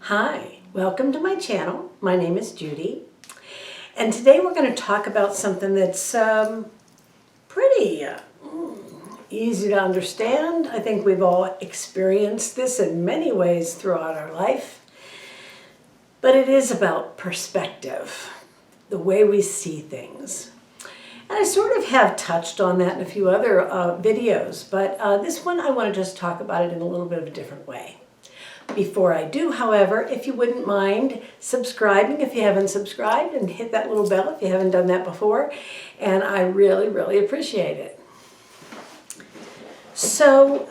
Hi, welcome to my channel. My name is Judy, and today we're going to talk about something that's pretty easy to understand. I think we've all experienced this in many ways throughout our life, but it is about perspective, the way we see things. And I sort of have touched on that in a few other videos, but this one I want to just talk about it in a little bit of a different way. Before I do, however, if you wouldn't mind subscribing if you haven't subscribed, and hit that little bell if you haven't done that before, and I really, really appreciate it. So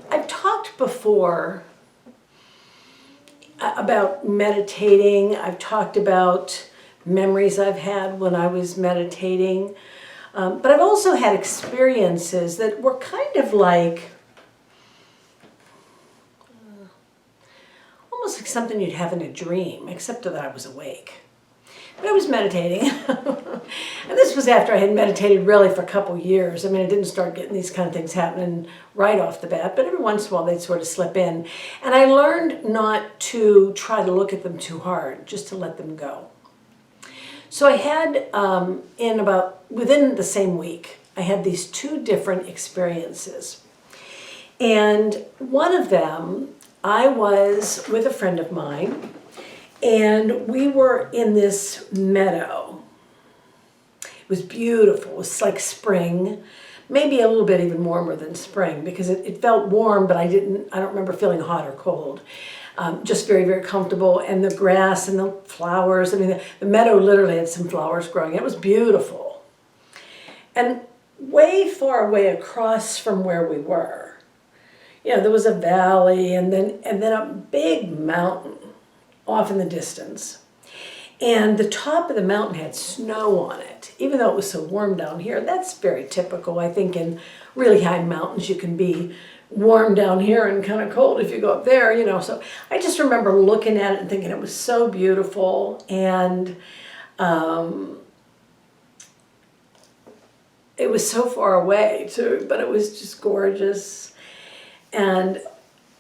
I've talked before about meditating. I've talked about memories I've had when I was meditating, but I've also had experiences that were kind of like almost like something you'd have in a dream, except that I was awake. But I was meditating. And this was after I had meditated really for a couple years. I mean, I didn't start getting these kind of things happening right off the bat, but every once in a while they'd sort of slip in. And I learned not to try to look at them too hard, just to let them go. So I had, within the same week, I had these two different experiences. And one of them, I was with a friend of mine, and we were in this meadow. It was beautiful. It was like spring, maybe a little bit even warmer than spring, because it felt warm, but I don't remember feeling hot or cold. Just very, very comfortable. And the grass and the flowers, I mean, the meadow literally had some flowers growing. It was beautiful. And way far away across from where we were, there was a valley and then a big mountain off in the distance. And the top of the mountain had snow on it, even though it was so warm down here. That's very typical. I think in really high mountains you can be warm down here and kind of cold if you go up there, So I just remember looking at it and thinking it was so beautiful. And it was so far away too, but it was just gorgeous. And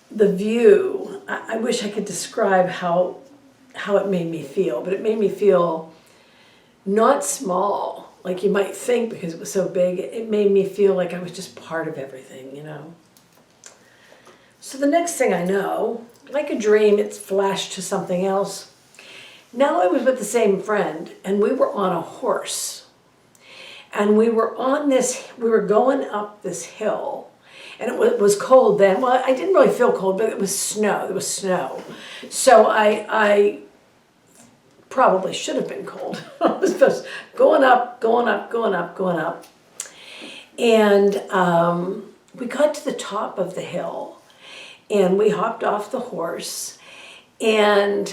the view, I wish I could describe how it made me feel, but it made me feel not small, like you might think because it was so big. It made me feel like I was just part of everything, So the next thing I know, like a dream, it's flashed to something else. Now I was with the same friend, and we were on a horse. And we were going up this hill. And it was cold then. Well, I didn't really feel cold, but it was snow. There was snow. So I probably should have been cold. I was just going up. And we got to the top of the hill, and we hopped off the horse. And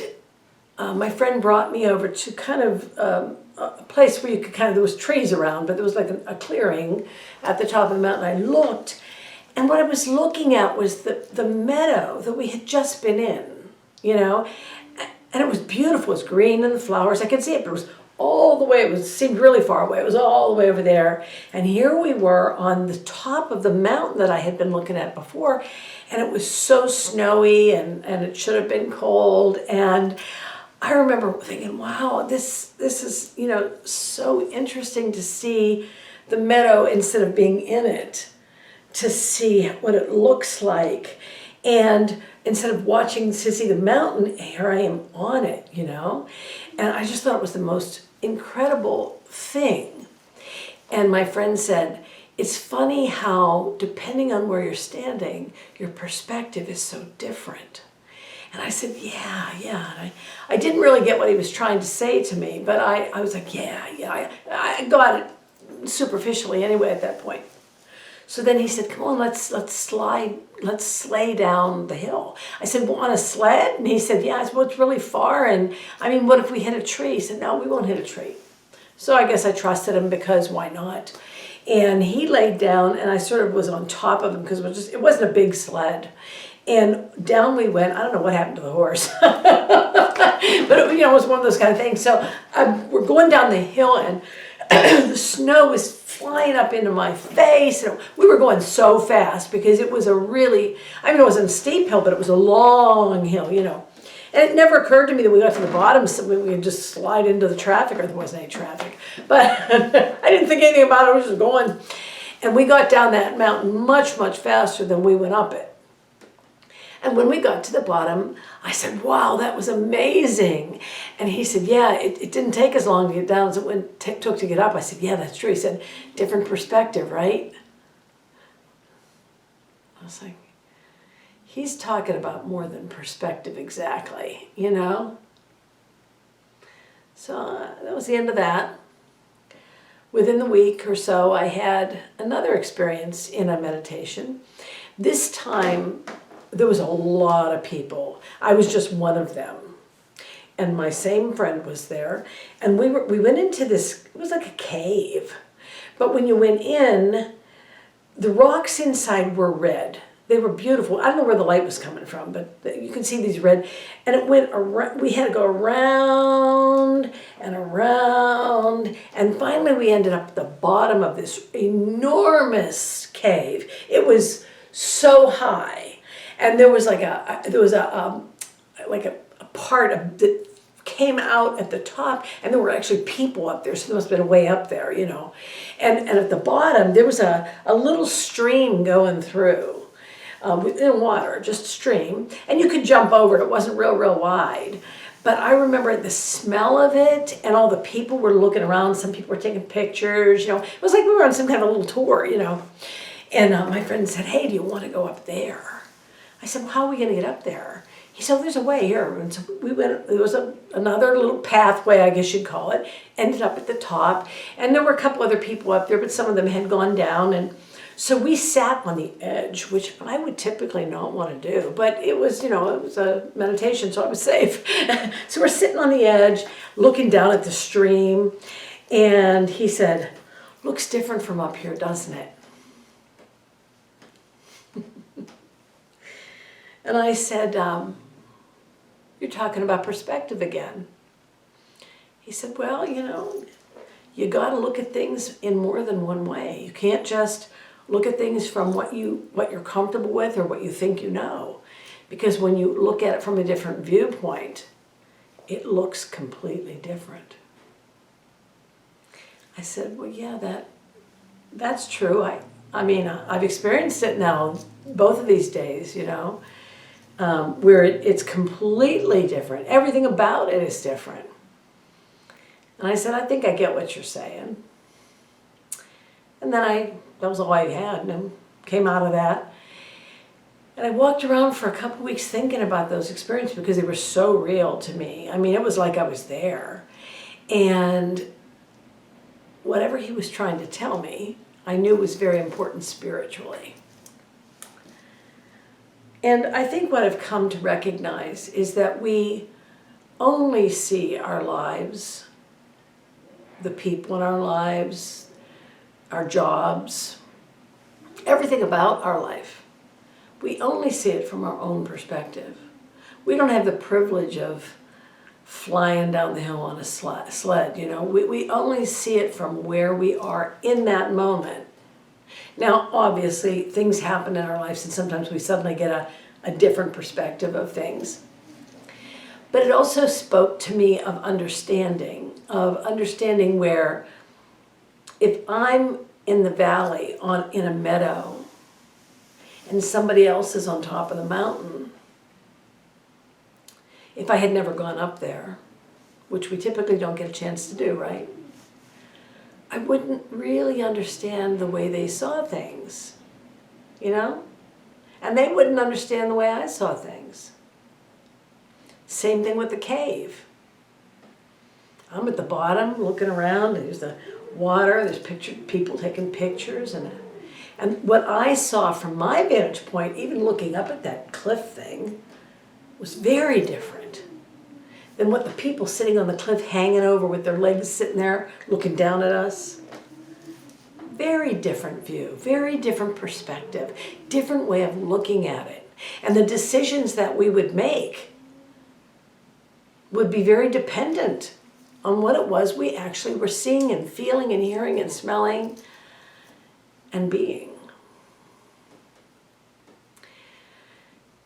my friend brought me over to kind of a place where you could there was trees around, but there was like a clearing at the top of the mountain. I looked. And what I was looking at was the meadow that we had just been in, and it was beautiful. It was green and the flowers. I could see it, but it was all the way, it seemed really far away. It was all the way over there. And here we were on the top of the mountain that I had been looking at before, and it was so snowy and it should have been cold. And I remember thinking, wow, this is, so interesting to see the meadow instead of being in it, to see what it looks like. And instead of watching to see the mountain, here I am on it, And I just thought it was the most incredible thing. And my friend said, it's funny how, depending on where you're standing, your perspective is so different. And I said, yeah. And I didn't really get what he was trying to say to me, but I was like, yeah. I got it superficially anyway at that point. So then he said, come on, let's sleigh down the hill. I said, well, on a sled? And he said, yeah. I said, well, it's really far. And I mean, what if we hit a tree? He said, no, we won't hit a tree. So I guess I trusted him, because why not? And he laid down, and I sort of was on top of him, because it wasn't a big sled. And down we went. I don't know what happened to the horse. But it was one of those kind of things. So we're going down the hill, and the snow was flying up into my face. And we were going so fast because it was it wasn't a steep hill, but it was a long hill, And it never occurred to me that we got to the bottom so we could just slide into the traffic, or there wasn't any traffic. But I didn't think anything about it, I was just going. And we got down that mountain much, much faster than we went up it. And when we got to the bottom, I said, wow, that was amazing. And he said, yeah, it didn't take as long to get down as it took to get up. I said, yeah, that's true. He said, different perspective, right? I was like, he's talking about more than perspective exactly, you know? So that was the end of that. Within the week or so, I had another experience in a meditation. This time, there was a lot of people. I was just one of them. And my same friend was there. And we went into this, it was like a cave. But when you went in, the rocks inside were red. They were beautiful. I don't know where the light was coming from, but you can see these red. And it went around, we had to go around and around. And finally we ended up at the bottom of this enormous cave. It was so high. And there was like a part of that came out at the top, and there were actually people up there, so there must have been a way up there, you know. And at the bottom, there was a little stream going through, in water, just stream, and you could jump over it. It wasn't real wide. But I remember the smell of it, and all the people were looking around. Some people were taking pictures, you know. It was like we were on some kind of a little tour, you know. And my friend said, hey, do you want to go up there? I said, well, how are we going to get up there? He said, well, there's a way here. And so we went, there was another little pathway, I guess you'd call it, ended up at the top. And there were a couple other people up there, but some of them had gone down. And so we sat on the edge, which I would typically not want to do. But it was, you know, it was a meditation, so I was safe. So we're sitting on the edge, looking down at the stream. And he said, looks different from up here, doesn't it? And I said, you're talking about perspective again. He said, well, you know, you got to look at things in more than one way. You can't just look at things from what you're comfortable with or what you think you know. Because when you look at it from a different viewpoint, it looks completely different. I said, well, yeah, that's true. I mean, I've experienced it now, both of these days, you know. Where it's completely different. Everything about it is different. And I said, I think I get what you're saying. And then that was all I had, and I came out of that. And I walked around for a couple weeks thinking about those experiences because they were so real to me. I mean, it was like I was there. And whatever he was trying to tell me, I knew was very important spiritually. And I think what I've come to recognize is that we only see our lives, the people in our lives, our jobs, everything about our life. We only see it from our own perspective. We don't have the privilege of flying down the hill on a sled, you know. We only see it from where we are in that moment. Now, obviously, things happen in our lives and sometimes we suddenly get a different perspective of things. But it also spoke to me of understanding where if I'm in the valley in a meadow and somebody else is on top of the mountain, if I had never gone up there, which we typically don't get a chance to do, right? I wouldn't really understand the way they saw things, you know? And they wouldn't understand the way I saw things. Same thing with the cave. I'm at the bottom looking around, there's the water, there's people taking pictures, and what I saw from my vantage point, even looking up at that cliff thing, was very different than what the people sitting on the cliff hanging over with their legs sitting there looking down at us. Very different view, very different perspective, different way of looking at it. And the decisions that we would make would be very dependent on what it was we actually were seeing and feeling and hearing and smelling and being.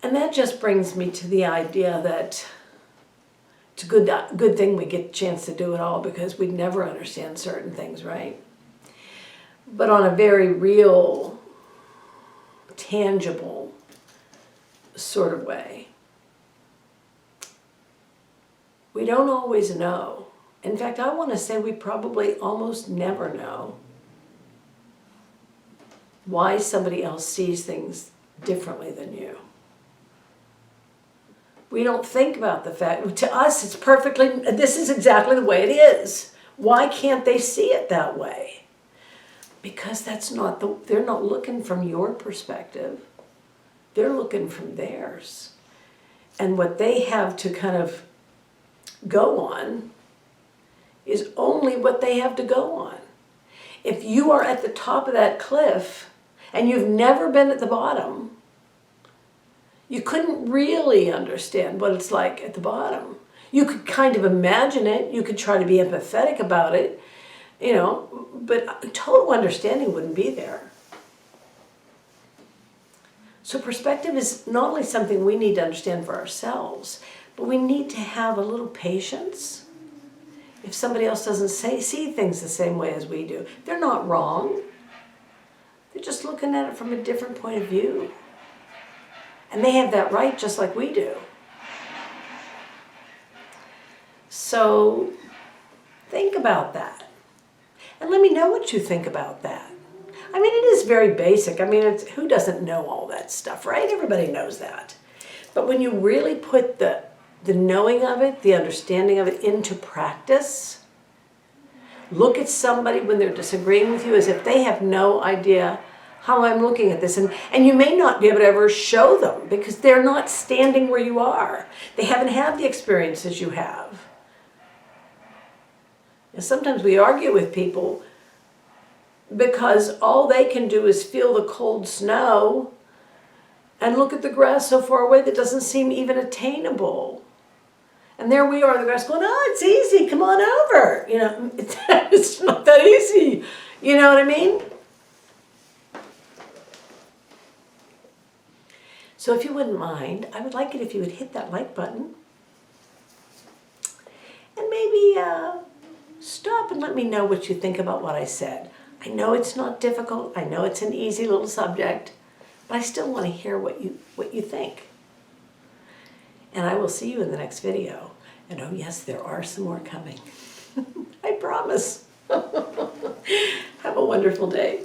And that just brings me to the idea that It's a good thing we get a chance to do it all, because we'd never understand certain things, right? But on a very real, tangible sort of way, we don't always know. In fact, I want to say we probably almost never know why somebody else sees things differently than you. We don't think about the fact, to us it's perfectly, this is exactly the way it is. Why can't they see it that way? Because that's not they're not looking from your perspective. They're looking from theirs. And what they have to kind of go on is only what they have to go on. If you are at the top of that cliff and you've never been at the bottom, you couldn't really understand what it's like at the bottom. You could kind of imagine it. You could try to be empathetic about it, you know, but total understanding wouldn't be there. So perspective is not only something we need to understand for ourselves, but we need to have a little patience. If somebody else doesn't see things the same way as we do, they're not wrong. They're just looking at it from a different point of view. And they have that right just like we do. So think about that. And let me know what you think about that. I mean, it is very basic. I mean, who doesn't know all that stuff, right? Everybody knows that. But when you really put the knowing of it, the understanding of it into practice, look at somebody when they're disagreeing with you as if they have no idea how I'm looking at this. And you may not be able to ever show them because they're not standing where you are. They haven't had the experiences you have. And sometimes we argue with people because all they can do is feel the cold snow and look at the grass so far away that doesn't seem even attainable. And there we are, the grass going, oh, it's easy, come on over. You know, it's not that easy. You know what I mean? So if you wouldn't mind, I would like it if you would hit that like button. And maybe stop and let me know what you think about what I said. I know it's not difficult. I know it's an easy little subject. But I still want to hear what you think. And I will see you in the next video. And oh yes, there are some more coming. I promise. Have a wonderful day.